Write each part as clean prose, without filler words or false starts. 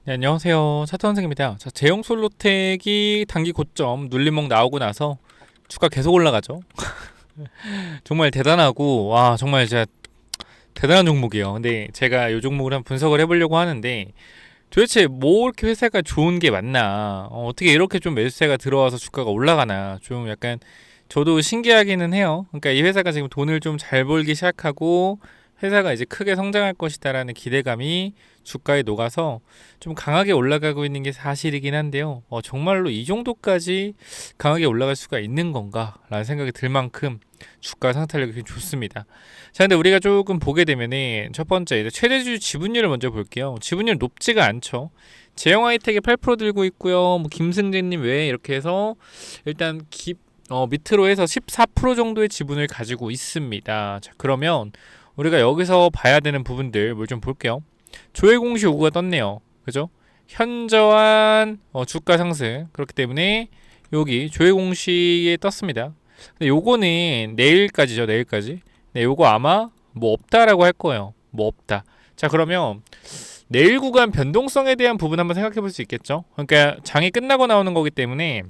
네, 안녕하세요. 차트선생입니다. 자, 제형솔로텍이 단기 고점 눌림목 나오고 나서 주가 계속 올라가죠. 정말 대단하고 와 정말 진짜 대단한 종목이에요. 근데 제가 이 종목을 한번 분석을 해보려고 하는데 도대체 뭐 이렇게 회사가 좋은 게 맞나? 어떻게 이렇게 좀 매수세가 들어와서 주가가 올라가나? 좀 약간 저도 신기하기는 해요. 그러니까 이 회사가 지금 돈을 좀 잘 벌기 시작하고 회사가 이제 크게 성장할 것이다라는 기대감이 주가에 녹아서 좀 강하게 올라가고 있는 게 사실이긴 한데요. 정말로 이 정도까지 강하게 올라갈 수가 있는 건가라는 생각이 들 만큼 주가 상탈력이 굉장히 좋습니다. 자, 근데 우리가 조금 보게 되면은 첫 번째 이제 최대주 지분율을 먼저 볼게요. 지분율 높지가 않죠. 제형하이텍이 8% 들고 있고요. 뭐 김승재님 외에 이렇게 해서 일단 밑으로 해서 14% 정도의 지분을 가지고 있습니다. 자, 그러면 우리가 여기서 봐야 되는 부분들 뭘 좀 볼게요. 조회공시 오구가 떴네요. 그죠? 현저한 주가 상승. 그렇기 때문에 여기 조회공시에 떴습니다. 근데 요거는 내일까지죠. 내일까지. 네, 요거 아마 뭐 없다라고 할 거예요. 뭐 없다. 자, 그러면 내일 구간 변동성에 대한 부분 한번 생각해 볼 수 있겠죠. 그러니까 장이 끝나고 나오는 거기 때문에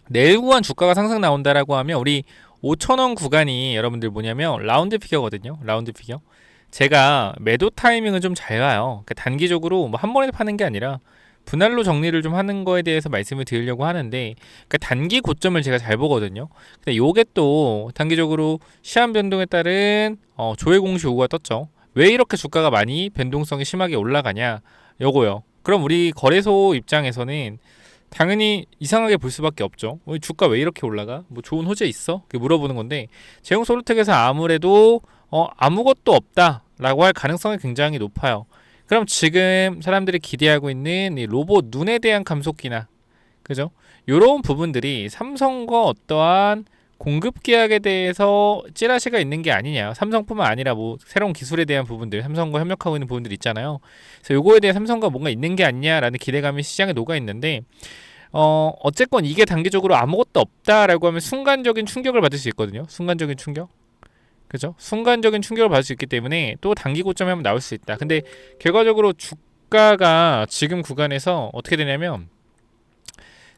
내일 구간 주가가 상승 나온다라고 하면 우리 5,000원 구간이 여러분들 뭐냐면 라운드 피겨거든요. 라운드 피겨. 제가 매도 타이밍은 좀 잘 가요. 그러니까 단기적으로 뭐 한 번에 파는 게 아니라 분할로 정리를 좀 하는 거에 대해서 말씀을 드리려고 하는데, 그러니까 단기 고점을 제가 잘 보거든요. 근데 요게 또 단기적으로 시한 변동에 따른 조회 공시 오가 떴죠. 왜 이렇게 주가가 많이 변동성이 심하게 올라가냐? 요거요. 그럼 우리 거래소 입장에서는 당연히 이상하게 볼 수밖에 없죠. 주가 왜 이렇게 올라가? 뭐 좋은 호재 있어? 이렇게 물어보는 건데, 제형솔루텍에서 아무래도 아무것도 없다라고 할 가능성이 굉장히 높아요. 그럼 지금 사람들이 기대하고 있는 이 로봇 눈에 대한 감속기나, 그죠? 요런 부분들이 삼성과 어떠한 공급 계약에 대해서 찌라시가 있는 게 아니냐. 삼성뿐만 아니라 뭐 새로운 기술에 대한 부분들, 삼성과 협력하고 있는 부분들 있잖아요. 그래서 요거에 대해 삼성과 뭔가 있는 게 아니냐라는 기대감이 시장에 녹아 있는데, 어쨌건 이게 단기적으로 아무것도 없다라고 하면 순간적인 충격을 받을 수 있거든요. 순간적인 충격. 그죠? 순간적인 충격을 받을 수 있기 때문에 또 단기 고점에 한번 나올 수 있다. 근데 결과적으로 주가가 지금 구간에서 어떻게 되냐면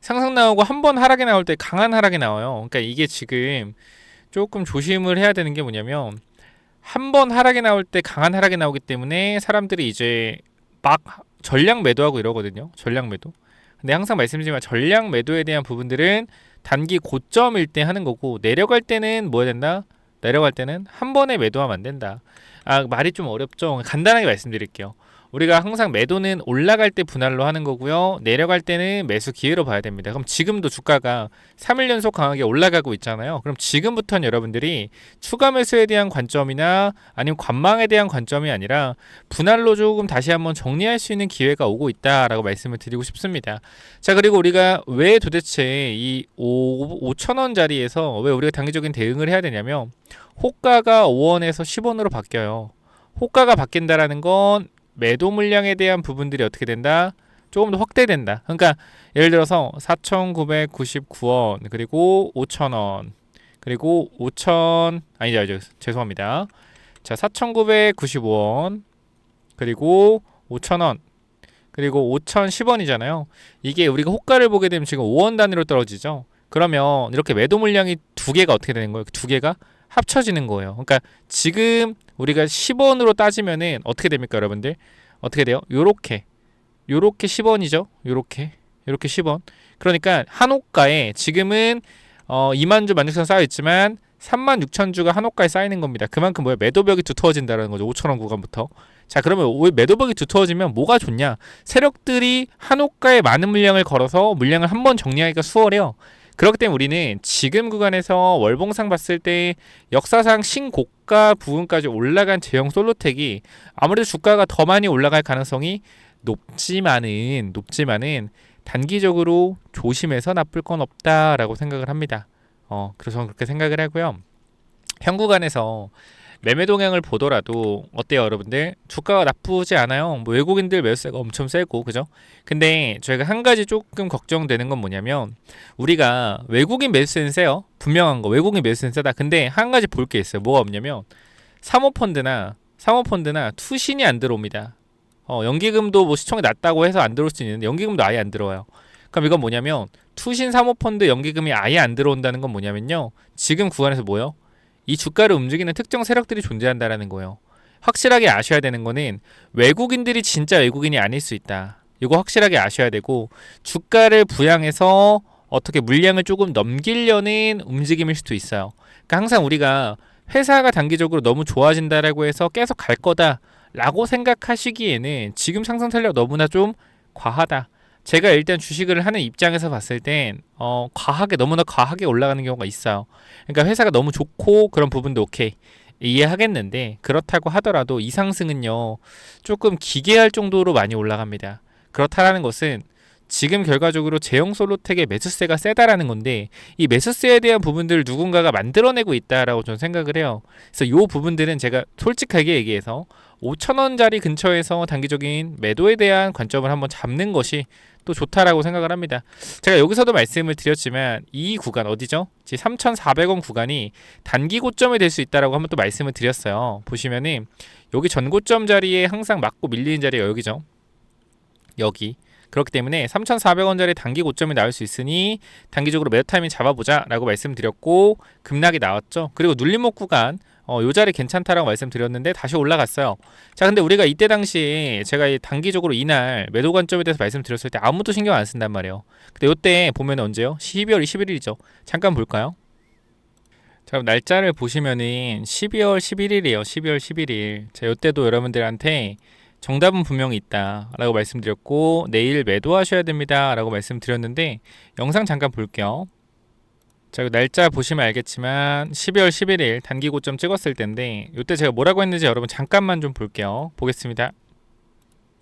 상승 나오고 한 번 하락이 나올 때 강한 하락이 나와요. 그러니까 이게 지금 조금 조심을 해야 되는 게 뭐냐면 한 번 하락이 나올 때 강한 하락이 나오기 때문에 사람들이 이제 막 전량 매도하고 이러거든요. 전량 매도. 근데 항상 말씀드리지만 전량 매도에 대한 부분들은 단기 고점일 때 하는 거고, 내려갈 때는 뭐 해야 된다? 내려갈 때는 한 번에 매도하면 안 된다. 말이 좀 어렵죠. 간단하게 말씀드릴게요. 우리가 항상 매도는 올라갈 때 분할로 하는 거고요. 내려갈 때는 매수 기회로 봐야 됩니다. 그럼 지금도 주가가 3일 연속 강하게 올라가고 있잖아요. 그럼 지금부터는 여러분들이 추가 매수에 대한 관점이나 아니면 관망에 대한 관점이 아니라 분할로 조금 다시 한번 정리할 수 있는 기회가 오고 있다라고 말씀을 드리고 싶습니다. 자, 그리고 우리가 왜 도대체 이 5,000원짜리에서 왜 우리가 단기적인 대응을 해야 되냐면, 호가가 5원에서 10원으로 바뀌어요. 호가가 바뀐다라는 건 매도 물량에 대한 부분들이 어떻게 된다? 조금 더 확대된다. 그러니까 예를 들어서 4,999원, 그리고 5,000원, 그리고 5,000 아니죠, 죄송합니다. 자, 4,995원, 그리고 5,000원, 그리고 5,010원이잖아요. 이게 우리가 호가를 보게 되면 지금 5원 단위로 떨어지죠. 그러면 이렇게 매도 물량이 두 개가 어떻게 되는 거예요? 두 개가 합쳐지는 거예요. 그러니까 지금 우리가 10원으로 따지면은 어떻게 됩니까, 여러분들? 어떻게 돼요? 요렇게 10원이죠. 요렇게 10원. 그러니까 한 호가에 지금은 2만 주 만족선 쌓여 있지만 3만 6천 주가 한 호가에 쌓이는 겁니다. 그만큼 뭐야? 매도벽이 두터워진다는 거죠. 5,000원 구간부터. 자, 그러면 매도벽이 두터워지면 뭐가 좋냐? 세력들이 한 호가에 많은 물량을 걸어서 물량을 한 번 정리하기가 수월해요. 그렇기 때문에 우리는 지금 구간에서 월봉상 봤을 때 역사상 신고가 부분까지 올라간 제형 솔로텍이 아무래도 주가가 더 많이 올라갈 가능성이 높지만은 단기적으로 조심해서 나쁠 건 없다라고 생각을 합니다. 그래서 저는 그렇게 생각을 하고요. 현 구간에서 매매 동향을 보더라도 어때요, 여러분들? 주가가 나쁘지 않아요. 뭐 외국인들 매수세가 엄청 세고, 그죠? 근데 저희가 한 가지 조금 걱정되는 건 뭐냐면, 우리가 외국인 매수세는 세요. 분명한 거, 외국인 매수세는 세다. 근데 한 가지 볼 게 있어요. 뭐가 없냐면 사모펀드나 투신이 안 들어옵니다. 연기금도 뭐 시총이 낮다고 해서 안 들어올 수 있는데 연기금도 아예 안 들어와요. 그럼 이건 뭐냐면 투신 사모펀드 연기금이 아예 안 들어온다는 건 뭐냐면요. 지금 구간에서 뭐요? 이 주가를 움직이는 특정 세력들이 존재한다라는 거예요. 확실하게 아셔야 되는 거는 외국인들이 진짜 외국인이 아닐 수 있다. 이거 확실하게 아셔야 되고 주가를 부양해서 어떻게 물량을 조금 넘기려는 움직임일 수도 있어요. 그러니까 항상 우리가 회사가 단기적으로 너무 좋아진다라고 해서 계속 갈 거다라고 생각하시기에는 지금 상승 탄력 너무나 좀 과하다. 제가 일단 주식을 하는 입장에서 봤을 땐 과하게 너무나 과하게 올라가는 경우가 있어요. 그러니까 회사가 너무 좋고 그런 부분도 오케이 이해하겠는데 그렇다고 하더라도 이 상승은요 조금 기괴할 정도로 많이 올라갑니다. 그렇다라는 것은 지금 결과적으로 제형솔로텍의 매수세가 세다라는 건데 이 매수세에 대한 부분들을 누군가가 만들어내고 있다라고 저는 생각을 해요. 그래서 이 부분들은 제가 솔직하게 얘기해서 5,000원짜리 근처에서 단기적인 매도에 대한 관점을 한번 잡는 것이 또 좋다라고 생각을 합니다. 제가 여기서도 말씀을 드렸지만 이 구간 어디죠? 3,400원 구간이 단기 고점이 될 수 있다라고 한번 또 말씀을 드렸어요. 보시면은 여기 전고점 자리에 항상 맞고 밀리는 자리가 여기죠. 여기. 그렇기 때문에 3,400원짜리 단기 고점이 나올 수 있으니 단기적으로 매도 타이밍 잡아보자 라고 말씀드렸고 급락이 나왔죠. 그리고 눌림목 구간 요 자리 괜찮다라고 말씀드렸는데 다시 올라갔어요. 자, 근데 우리가 이때 당시에 제가 단기적으로 이날 매도 관점에 대해서 말씀드렸을 때 아무도 신경 안 쓴단 말이에요. 근데 요때 보면 언제요? 12월 21일이죠. 잠깐 볼까요? 자, 그럼 날짜를 보시면은 12월 11일이에요. 12월 11일. 자, 요때도 여러분들한테 정답은 분명히 있다 라고 말씀드렸고 내일 매도하셔야 됩니다 라고 말씀드렸는데 영상 잠깐 볼게요. 자, 날짜 보시면 알겠지만 12월 11일 단기 고점 찍었을 텐데 이때 제가 뭐라고 했는지 여러분 잠깐만 좀 볼게요. 보겠습니다.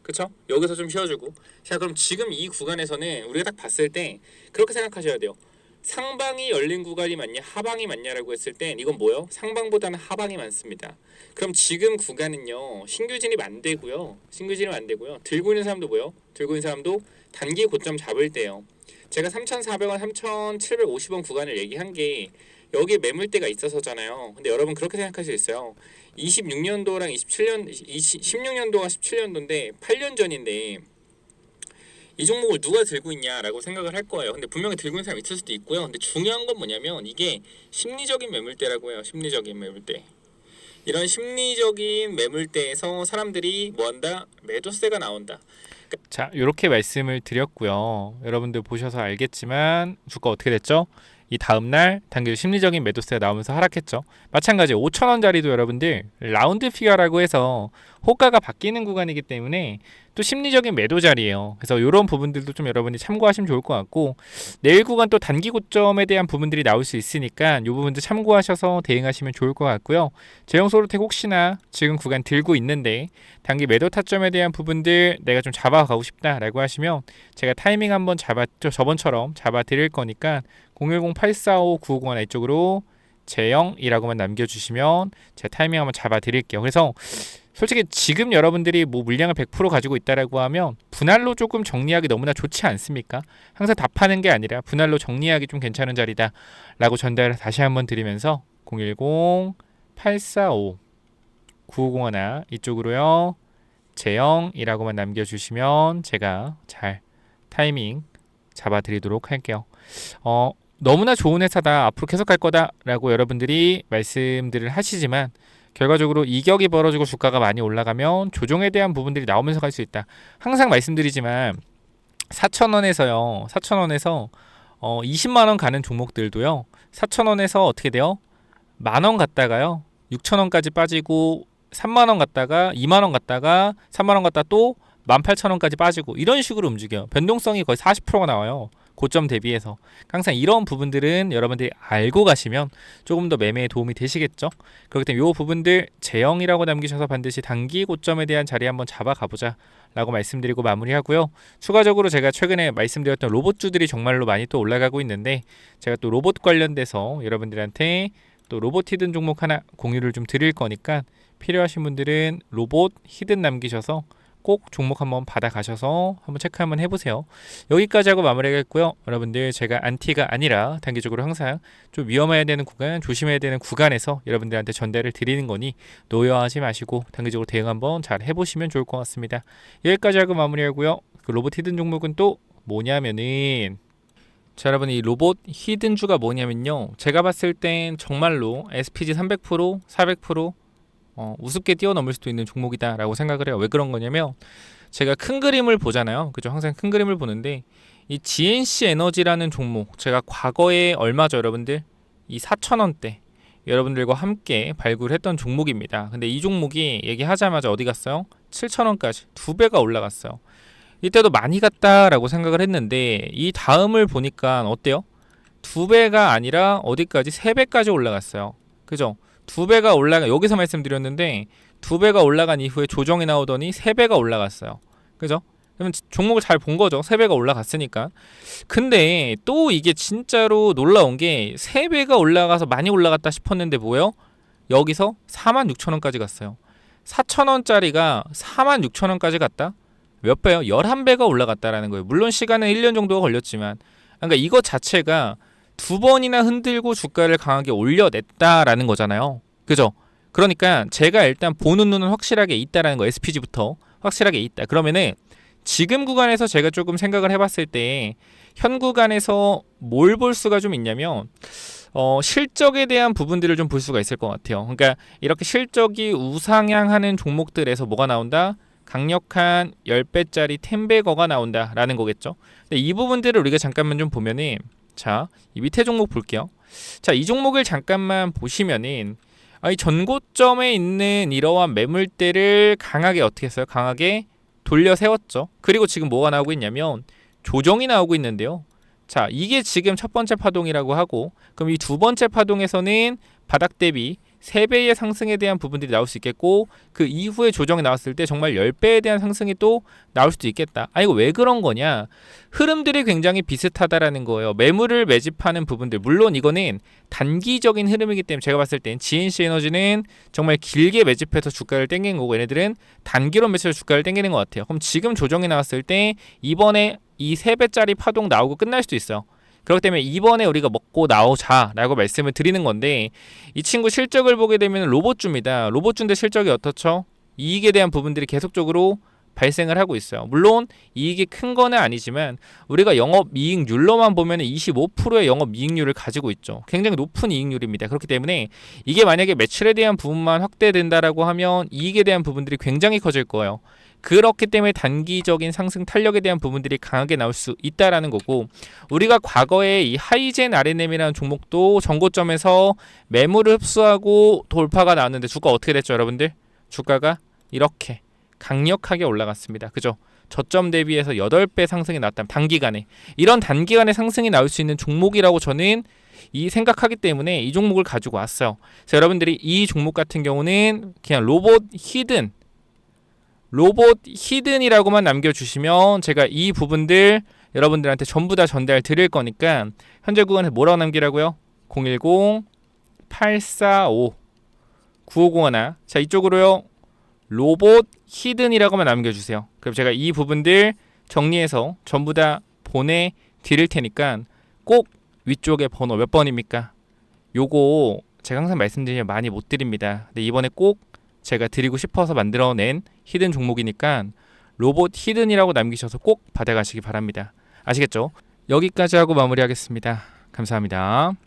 그쵸? 여기서 좀 쉬어주고 자, 그럼 지금 이 구간에서는 우리가 딱 봤을 때 그렇게 생각하셔야 돼요. 상방이 열린 구간이 맞냐 하방이 맞냐라고 했을 땐 이건 뭐요? 상방보다는 하방이 많습니다. 그럼 지금 구간은요 신규 진입 안 되고요. 신규 진입 안 되고요. 들고 있는 사람도 뭐요? 들고 있는 사람도 단기 고점 잡을 때요. 제가 3,400원, 3,750원 구간을 얘기한 게 여기 매물대가 있어서잖아요. 근데 여러분 그렇게 생각할 수 있어요. 26년도랑 16년도가 17년도인데 8년 전인데 이 종목을 누가 들고 있냐라고 생각을 할 거예요. 근데 분명히 들고 있는 사람이 있을 수도 있고요. 근데 중요한 건 뭐냐면 이게 심리적인 매물대라고 해요. 심리적인 매물대. 이런 심리적인 매물대에서 사람들이 뭐한다? 매도세가 나온다. 자, 이렇게 말씀을 드렸고요. 여러분들 보셔서 알겠지만 주가 어떻게 됐죠? 이 다음날 단기 심리적인 매도세가 나오면서 하락했죠. 마찬가지 5,000원짜리도 여러분들 라운드 피겨라고 해서 호가가 바뀌는 구간이기 때문에 또 심리적인 매도 자리예요. 그래서 이런 부분들도 좀 여러분이 참고하시면 좋을 것 같고 내일 구간 또 단기 고점에 대한 부분들이 나올 수 있으니까 이 부분도 참고하셔서 대응하시면 좋을 것 같고요. 제형솔로텍 혹시나 지금 구간 들고 있는데 단기 매도 타점에 대한 부분들 내가 좀 잡아가고 싶다라고 하시면 제가 타이밍 한번 저번처럼 잡아 드릴 거니까 010-845-9501 이쪽으로 제형이라고만 남겨주시면 제가 타이밍 한번 잡아 드릴게요. 그래서 솔직히 지금 여러분들이 뭐 물량을 100% 가지고 있다라고 하면 분할로 조금 정리하기 너무나 좋지 않습니까? 항상 다 파는 게 아니라 분할로 정리하기 좀 괜찮은 자리다 라고 전달을 다시 한번 드리면서 010-845-9501 이쪽으로요 제형이라고만 남겨주시면 제가 잘 타이밍 잡아 드리도록 할게요. 너무나 좋은 회사다 앞으로 계속 갈 거다 라고 여러분들이 말씀들을 하시지만 결과적으로 이격이 벌어지고 주가가 많이 올라가면 조정에 대한 부분들이 나오면서 갈 수 있다. 항상 말씀드리지만 4,000원에서요 4,000원에서 20만원 가는 종목들도요 4,000원에서 어떻게 돼요? 만원 갔다가요 6,000원까지 빠지고 3만원 갔다가 2만원 갔다가 3만원 갔다 또 18,000원까지 빠지고 이런 식으로 움직여요. 변동성이 거의 40%가 나와요. 고점 대비해서. 항상 이런 부분들은 여러분들이 알고 가시면 조금 더 매매에 도움이 되시겠죠. 그렇기 때문에 이 부분들 제형이라고 남기셔서 반드시 단기 고점에 대한 자리 한번 잡아가보자 라고 말씀드리고 마무리하고요. 추가적으로 제가 최근에 말씀드렸던 로봇주들이 정말로 많이 또 올라가고 있는데 제가 또 로봇 관련돼서 여러분들한테 또 로봇 히든 종목 하나 공유를 좀 드릴 거니까 필요하신 분들은 로봇 히든 남기셔서 꼭 종목 한번 받아가셔서 한번 체크 한번 해보세요. 여기까지 하고 마무리하겠고요. 여러분들 제가 안티가 아니라 단기적으로 항상 좀 위험해야 되는 구간, 조심해야 되는 구간에서 여러분들한테 전달을 드리는 거니 노여하지 마시고 단기적으로 대응 한번 잘 해보시면 좋을 것 같습니다. 여기까지 하고 마무리하고요. 그 로봇 히든 종목은 또 뭐냐면은 자, 여러분 이 로봇 히든주가 뭐냐면요. 제가 봤을 땐 정말로 SPG 300%, 400% 우습게 뛰어넘을 수도 있는 종목이다라고 생각을 해요. 왜 그런 거냐면 제가 큰 그림을 보잖아요. 그죠? 항상 큰 그림을 보는데 이 GNC 에너지라는 종목 제가 과거에 얼마죠, 여러분들? 이 4,000원대 여러분들과 함께 발굴했던 종목입니다. 근데 이 종목이 얘기하자마자 어디 갔어요? 7,000원까지 2배가 올라갔어요. 이때도 많이 갔다라고 생각을 했는데 이 다음을 보니까 어때요? 2배가 아니라 어디까지? 3배까지 올라갔어요. 그죠? 2배가 올라가 여기서 말씀드렸는데 2배가 올라간 이후에 조정이 나오더니 3배가 올라갔어요. 그죠? 그러면 종목을 잘 본 거죠. 3배가 올라갔으니까. 근데 또 이게 진짜로 놀라운 게 3배가 올라가서 많이 올라갔다 싶었는데 뭐예요? 여기서 46,000원까지 갔어요. 4,000원짜리가 46,000원까지 갔다? 몇 배요? 11배가 올라갔다라는 거예요. 물론 시간은 1년 정도가 걸렸지만 그러니까 이것 자체가 2번이나 흔들고 주가를 강하게 올려냈다라는 거잖아요. 그죠? 그러니까 제가 일단 보는 눈은 확실하게 있다라는 거. SPG부터 확실하게 있다. 그러면은 지금 구간에서 제가 조금 생각을 해봤을 때 현 구간에서 뭘 볼 수가 좀 있냐면 실적에 대한 부분들을 좀 볼 수가 있을 것 같아요. 그러니까 이렇게 실적이 우상향하는 종목들에서 뭐가 나온다? 강력한 10배짜리 템베거가 나온다라는 거겠죠. 근데 이 부분들을 우리가 잠깐만 좀 보면은 자, 이 밑에 종목 볼게요. 자, 이 종목을 잠깐만 보시면은 이 전고점에 있는 이러한 매물대를 강하게 어떻게 했어요? 강하게 돌려 세웠죠. 그리고 지금 뭐가 나오고 있냐면 조정이 나오고 있는데요. 자, 이게 지금 첫 번째 파동이라고 하고 그럼 이 두 번째 파동에서는 바닥 대비 3배의 상승에 대한 부분들이 나올 수 있겠고 그 이후에 조정이 나왔을 때 정말 10배에 대한 상승이 또 나올 수도 있겠다. 이거 왜 그런 거냐? 흐름들이 굉장히 비슷하다라는 거예요. 매물을 매집하는 부분들 물론 이거는 단기적인 흐름이기 때문에 제가 봤을 땐 GNC 에너지는 정말 길게 매집해서 주가를 땡긴 거고 얘네들은 단기로 매집해서 주가를 땡기는 것 같아요. 그럼 지금 조정이 나왔을 때 이번에 이 3배짜리 파동 나오고 끝날 수도 있어요. 그렇기 때문에 이번에 우리가 먹고 나오자라고 말씀을 드리는 건데 이 친구 실적을 보게 되면 로봇주입니다. 로봇주인데 실적이 어떻죠? 이익에 대한 부분들이 계속적으로 발생을 하고 있어요. 물론 이익이 큰 거는 아니지만 우리가 영업이익률로만 보면 25%의 영업이익률을 가지고 있죠. 굉장히 높은 이익률입니다. 그렇기 때문에 이게 만약에 매출에 대한 부분만 확대된다라고 하면 이익에 대한 부분들이 굉장히 커질 거예요. 그렇기 때문에 단기적인 상승 탄력에 대한 부분들이 강하게 나올 수 있다라는 거고 우리가 과거에 이 하이젠 RNM이라는 종목도 전고점에서 매물을 흡수하고 돌파가 나왔는데 주가 어떻게 됐죠, 여러분들? 주가가 이렇게 강력하게 올라갔습니다. 그죠? 저점 대비해서 8배 상승이 나왔다면 단기간에 이런 단기간에 상승이 나올 수 있는 종목이라고 저는 이 생각하기 때문에 이 종목을 가지고 왔어요. 그래서 여러분들이 이 종목 같은 경우는 그냥 로봇 히든이라고만 남겨주시면 제가 이 부분들 여러분들한테 전부 다 전달 드릴 거니까 현재 구간에 뭐라고 남기라고요? 010-845-9501 자 이쪽으로요 로봇 히든이라고만 남겨주세요. 그럼 제가 이 부분들 정리해서 전부 다 보내드릴 테니까 꼭 위쪽에 번호 몇 번입니까? 요거 제가 항상 말씀드리면 많이 못 드립니다. 근데 이번에 꼭 제가 드리고 싶어서 만들어낸 히든 종목이니까 로봇 히든이라고 남기셔서 꼭 받아가시기 바랍니다. 아시겠죠? 여기까지 하고 마무리하겠습니다. 감사합니다.